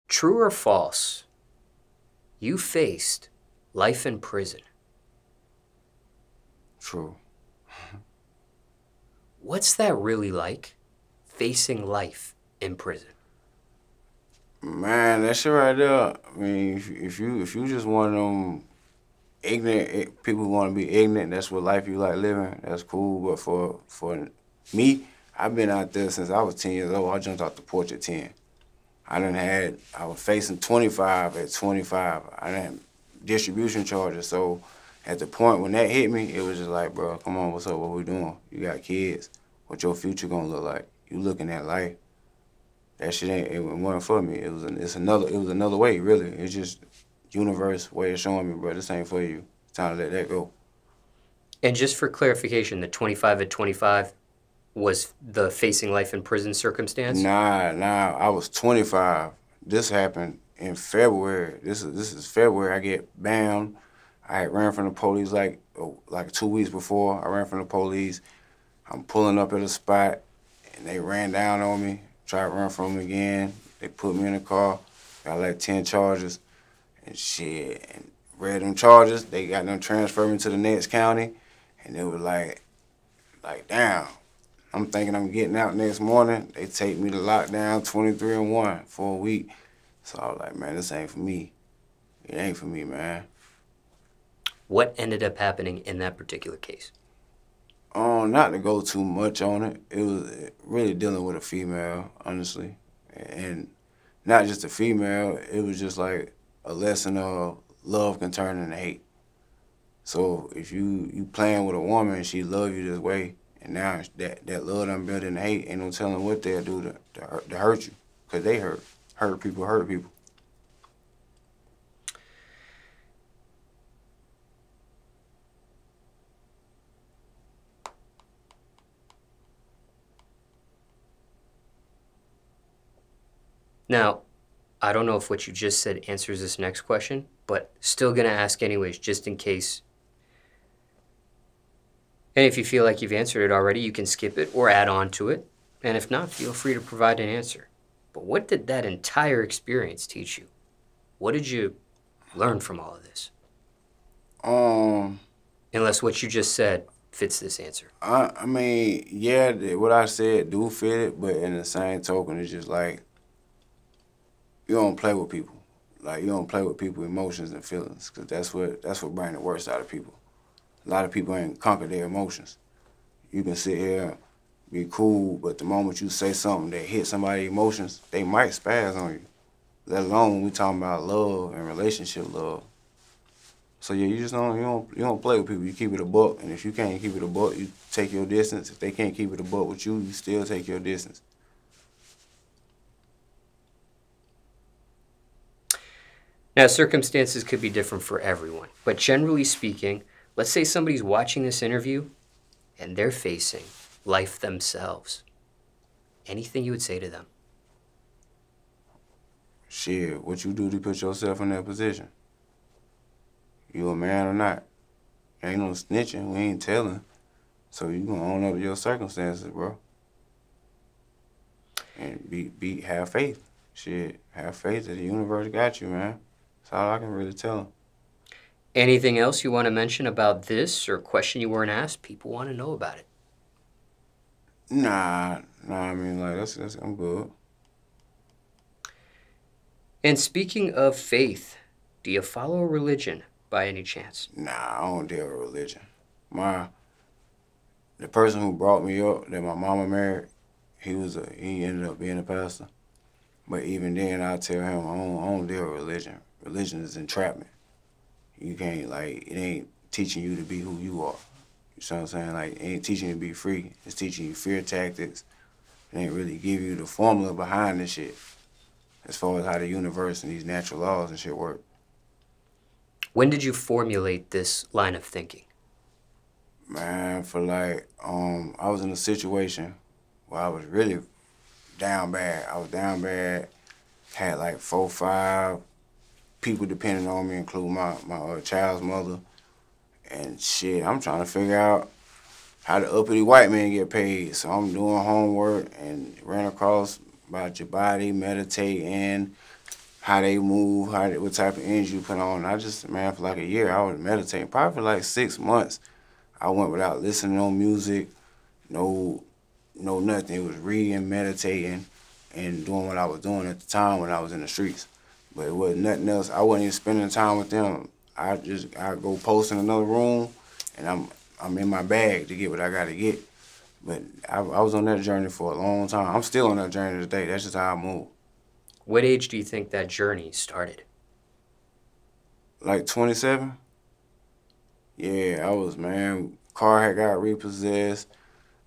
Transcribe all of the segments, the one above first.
True or false? You faced life in prison. True. What's that really like, facing life in prison? Man, that shit right there. I mean, if you just one of them ignorant people who want to be ignorant, that's what life you like living. That's cool. But for me, I've been out there since I was 10 years old. I jumped off the porch at 10. I was facing 25 at 25. I done had distribution charges. So at the point when that hit me, it was just like, bro, come on, what's up? What we doing? You got kids. What your future gonna look like? You looking at life. That shit ain't, it wasn't for me. It was another way, really. It's just universe way of showing me, bro, this ain't for you. It's time to let that go. And just for clarification, the 25 at 25 was the facing life in prison circumstance? Nah, I was 25. This happened in February. This is February. I get bammed. I had ran from the police like 2 weeks before. I ran from the police. I'm pulling up at a spot, and they ran down on me. Tried to run from them again. They put me in the car. Got like 10 charges. And shit, and read them charges. They got them transferred me to the next county. And it was like, damn. I'm thinking I'm getting out next morning. They take me to lockdown 23-1 for a week. So I was like, man, this ain't for me. It ain't for me, man. What ended up happening in that particular case? Not to go too much on it. It was really dealing with a female, honestly. And not just a female, it was just like a lesson of love can turn into hate. So if you playing with a woman and she love you this way, and now that love done built into hate, ain't no telling what they'll do to hurt you. Because they hurt. Hurt people hurt people. Now, I don't know if what you just said answers this next question, but still gonna ask anyways, just in case. And if you feel like you've answered it already, you can skip it or add on to it. And if not, feel free to provide an answer. But what did that entire experience teach you? What did you learn from all of this? Unless what you just said fits this answer. I mean, yeah, what I said do fit it, but in the same token, it's just like, you don't play with people. Like, you don't play with people's emotions and feelings, because that's what brings the worst out of people. A lot of people ain't conquered their emotions. You can sit here, be cool, but the moment you say something that hits somebody's emotions, they might spaz on you. Let alone when we talking about love and relationship love. So yeah, you don't play with people. You keep it a buck, and if you can't keep it a buck, you take your distance. If they can't keep it a buck with you, you still take your distance. Now, circumstances could be different for everyone, but generally speaking, let's say somebody's watching this interview and they're facing life themselves. Anything you would say to them? Shit, what you do to put yourself in that position? You a man or not? Ain't no snitching, we ain't telling. So you gonna own up to your circumstances, bro. And have faith. Shit, have faith that the universe got you, man. That's all I can really tell them. Anything else you want to mention about this or question you weren't asked? People want to know about it. Nah, I mean, like, I'm good. And speaking of faith, do you follow a religion by any chance? Nah, I don't deal with religion. The person who brought me up, that my mama married, he ended up being a pastor. But even then, I tell him, I don't deal with religion. Religion is entrapment. You can't, like, it ain't teaching you to be who you are. You know what I'm saying? Like, it ain't teaching you to be free. It's teaching you fear tactics. It ain't really give you the formula behind this shit, as far as how the universe and these natural laws and shit work. When did you formulate this line of thinking? Man, I was in a situation where I was really down bad. I was down bad, had like 4 or 5 people depending on me, including my child's mother. And shit, I'm trying to figure out how the uppity white man get paid. So I'm doing homework and ran across about your body, meditating, how they move, what type of energy you put on. I just, man, for like a year, I was meditating. Probably for like 6 months, I went without listening to no music, no nothing. It was reading, meditating, and doing what I was doing at the time when I was in the streets. But it wasn't nothing else. I wasn't even spending time with them. I go post in another room, and I'm in my bag to get what I got to get. But I was on that journey for a long time. I'm still on that journey today. That's just how I move. What age do you think that journey started? Like 27? Yeah, I was, man. Car had got repossessed.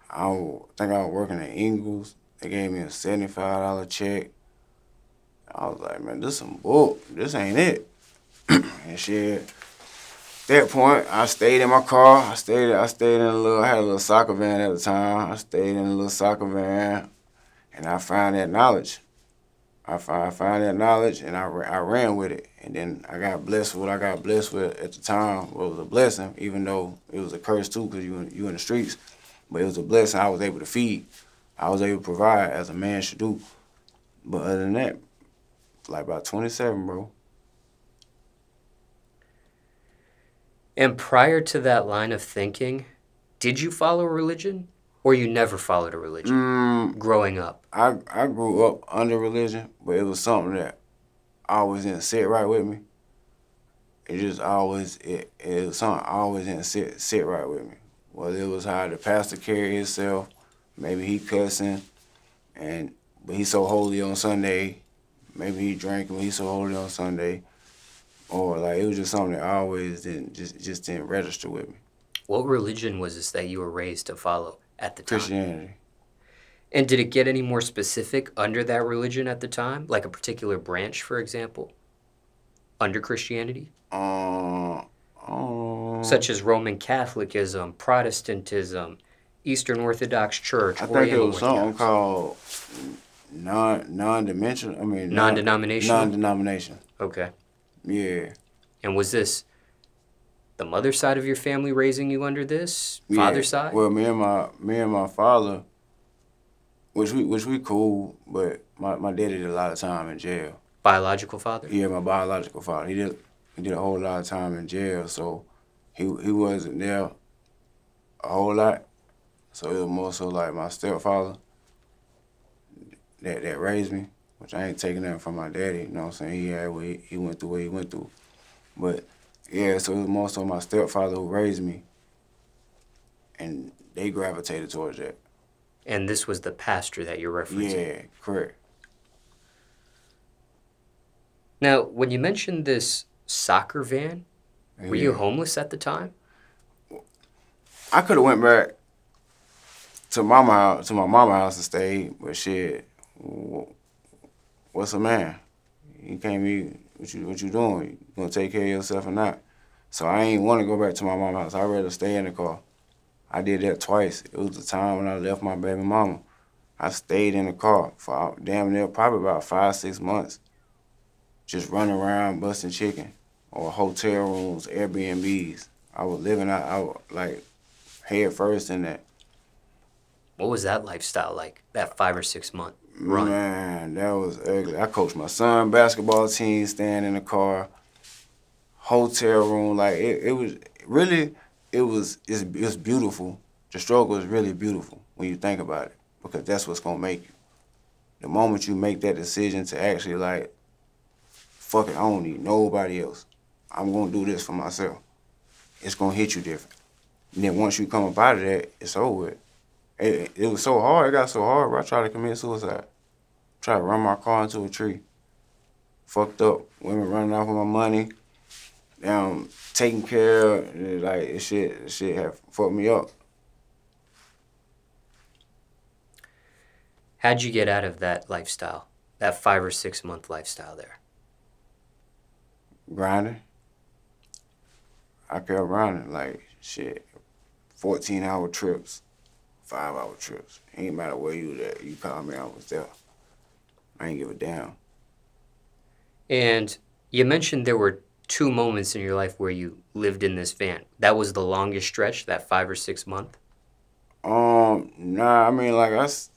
I think I was working at Ingles. They gave me a $75 check. I was like, man, this some bull. This ain't it. And shit. At that point, I stayed in my car. I stayed in I had a little soccer van at the time. I stayed in a little soccer van, and I found that knowledge. I found that knowledge, and I ran with it. And then I got blessed with what I got blessed with at the time. Well, it was a blessing, even though it was a curse too, because you in the streets. But it was a blessing. I was able to feed. I was able to provide as a man should do. But other than that, like about 27, bro. And prior to that line of thinking, did you follow religion? Or you never followed a religion growing up? I grew up under religion, but it was something that always didn't sit right with me. It just always, it was something always didn't sit right with me. Whether it was how the pastor carried himself, maybe he cussing, but he's so holy on Sunday. Maybe he drinking, but he's so holy on Sunday. Or like it was just something that always just didn't register with me. What religion was this that you were raised to follow at the time? Christianity. And did it get any more specific under that religion at the time? Like a particular branch, for example, under Christianity? Such as Roman Catholicism, Protestantism, Eastern Orthodox Church, I think it was something called non-dimensional. I mean, non-denominational? Non-denomination. Okay. Yeah. And was this the mother side of your family raising you under this? Father side? Well, me and my father, which we cool, but my daddy did a lot of time in jail. Biological father? Yeah, my biological father. He did a whole lot of time in jail, so he wasn't there a whole lot. So it was more so like my stepfather that raised me, which I ain't taking that from my daddy, you know what I'm saying? He went through what he went through. But yeah, so it was more so my stepfather who raised me, and they gravitated towards that. And this was the pastor that you're referencing? Yeah, correct. Now, when you mentioned this soccer van, were you homeless at the time? I could have went back to my mama's house and stayed, but shit, what's a man? You can't be, what you doing? You gonna take care of yourself or not? So I ain't want to go back to my mama's house. I'd rather stay in the car. I did that twice. It was the time when I left my baby mama. I stayed in the car for damn near probably about 5-6 months. Just running around busting chicken, or hotel rooms, Airbnbs. I was living out like head first in that. What was that lifestyle like, that 5 or 6 month run? Man, that was ugly. I coached my son basketball team, staying in the car, hotel room. Like it was really, it's beautiful. The struggle is really beautiful when you think about it, because that's what's gonna make you. The moment you make that decision to actually like, fuck it, I don't need nobody else. I'm gonna do this for myself. It's gonna hit you different. And then once you come up out of that, it's over with. It was so hard, it got so hard, bro. I tried to commit suicide. Tried to run my car into a tree. Fucked up. Women running off with my money. Taking care of, like, shit had fucked me up. How'd you get out of that lifestyle, that 5 or 6 month lifestyle there? Grinding. I kept grinding, like, shit, 14-hour trips, 5-hour trips. Ain't matter where you was at. You called me, I was there. I ain't give a damn. And you mentioned there were 2 moments in your life where you lived in this van. That was the longest stretch, that 5 or 6 month? Nah, I mean, like, as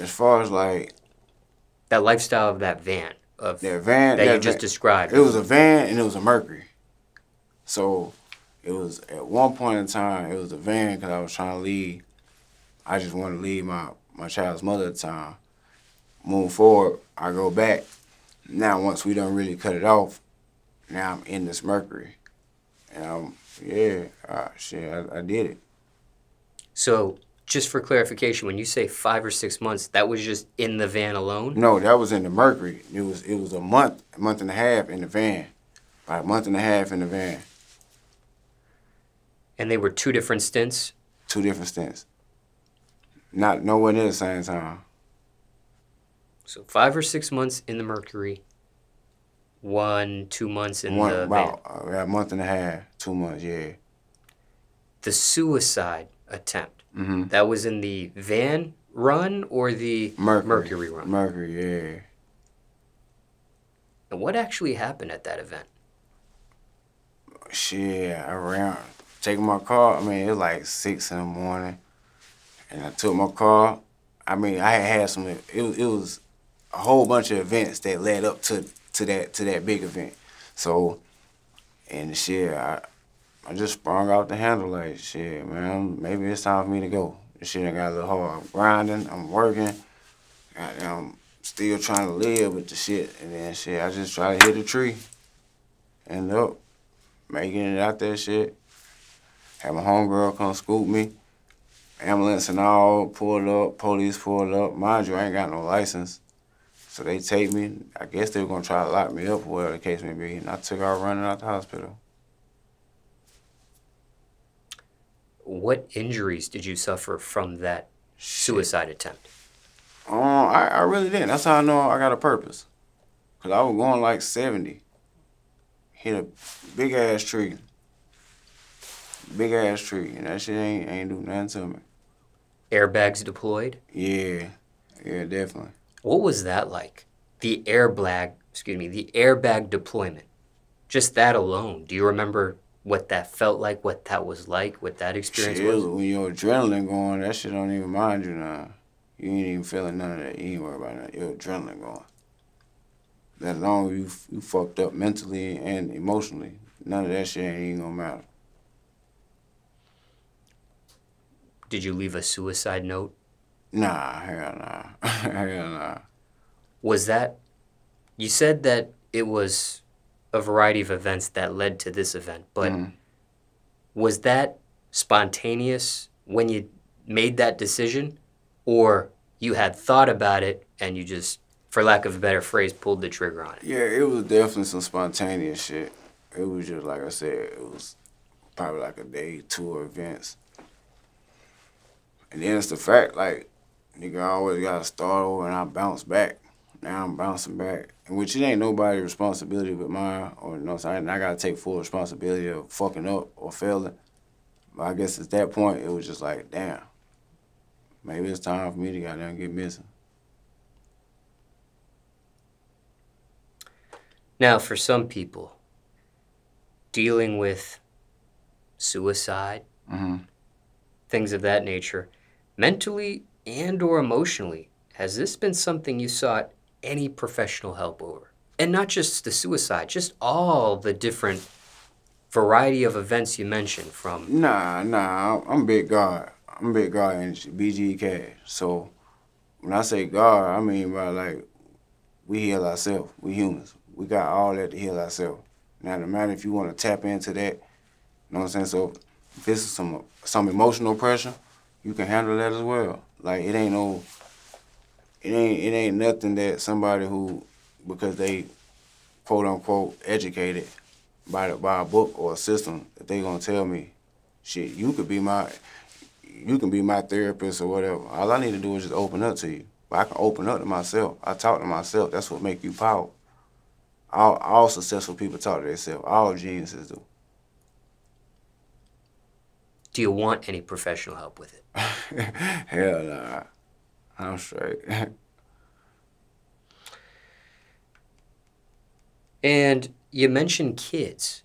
far as, like... That lifestyle of that van, of that van that you just described? It was a van and it was a Mercury. So it was at one point in time, it was a van because I was trying to leave. I just wanted to leave my child's mother at the time. Move forward, I go back. Now once we done really cut it off, now I'm in this Mercury. And I did it. So, just for clarification, when you say 5 or 6 months, that was just in the van alone? No, that was in the Mercury. It was a month and a half in the van. About a month and a half in the van. And they were 2 different stints? 2 different stints. Not nowhere near the same time. So 5 or 6 months in the Mercury, 1, 2 months in the van. A month and a half, 2 months, yeah. The suicide attempt, that was in the van run or the Mercury run? Mercury, yeah. And what actually happened at that event? Shit, I ran, taking my car. I mean, it was like 6 in the morning. And I took my car. I mean, I had some, it was a whole bunch of events that led up to that big event. So, and shit, I just sprung out the handle like, shit, man, maybe it's time for me to go. This shit ain't got a little hard. I'm grinding, I'm working, I'm still trying to live with the shit. And then shit, I just try to hit a tree. End up making it out there shit. Had my homegirl come scoop me. Ambulance and all pulled up, police pulled up. Mind you, I ain't got no license. So they take me. I guess they were gonna try to lock me up or whatever the case may be. And I took out running out the hospital. What injuries did you suffer from that suicide attempt? I really didn't. That's how I know I got a purpose. Cause I was going like 70. Hit a big ass tree. Big ass tree. And that shit ain't do nothing to me. Airbags deployed? Yeah. Yeah, definitely. What was that like? The airbag deployment. Just that alone. Do you remember what that felt like, what that was like, what that experience was? When your adrenaline going, that shit don't even mind you now. You ain't even feeling none of that. You ain't worried about that. Your adrenaline going. That long you fucked up mentally and emotionally, none of that shit ain't gonna matter. Did you leave a suicide note? Nah, hell nah. Hell nah. Was that, you said that it was a variety of events that led to this event, but was that spontaneous when you made that decision, or you had thought about it and you just, for lack of a better phrase, pulled the trigger on it? Yeah, it was definitely some spontaneous shit. It was just, like I said, it was probably like a day, 2 events. And then it's the fact, like, nigga, I always got to start over and I bounce back. Now I'm bouncing back. And which it ain't nobody's responsibility but mine, or no, so I got to take full responsibility of fucking up or failing. But I guess at that point, it was just like, damn, maybe it's time for me to goddamn get missing. Now, for some people, dealing with suicide, things of that nature, mentally and or emotionally, has this been something you sought any professional help over? And not just the suicide, just all the different variety of events you mentioned from... Nah, I'm Big God. I'm Big God in BGE Kash. So when I say God, I mean by like, we heal ourselves. We humans. We got all that to heal ourselves. Now, no matter if you want to tap into that, you know what I'm saying? So if this is some emotional pressure, you can handle that as well. Like it ain't nothing that somebody who, because they quote unquote educated by a book or a system, that they gonna tell me, shit, you can be my therapist or whatever. All I need to do is just open up to you. But I can open up to myself. I talk to myself. That's what make you powerful. All successful people talk to themselves. All geniuses do. Do you want any professional help with it? Hell nah. I'm straight. And you mentioned kids.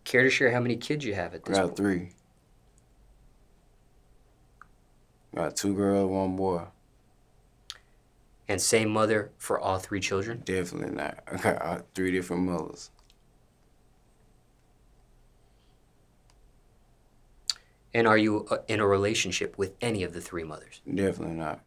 Care to share how many kids you have at this point? Got 3. Got 2 girls, 1 boy. And same mother for all 3 children? Definitely not. I got 3 different mothers. And are you in a relationship with any of the 3 mothers? Definitely not.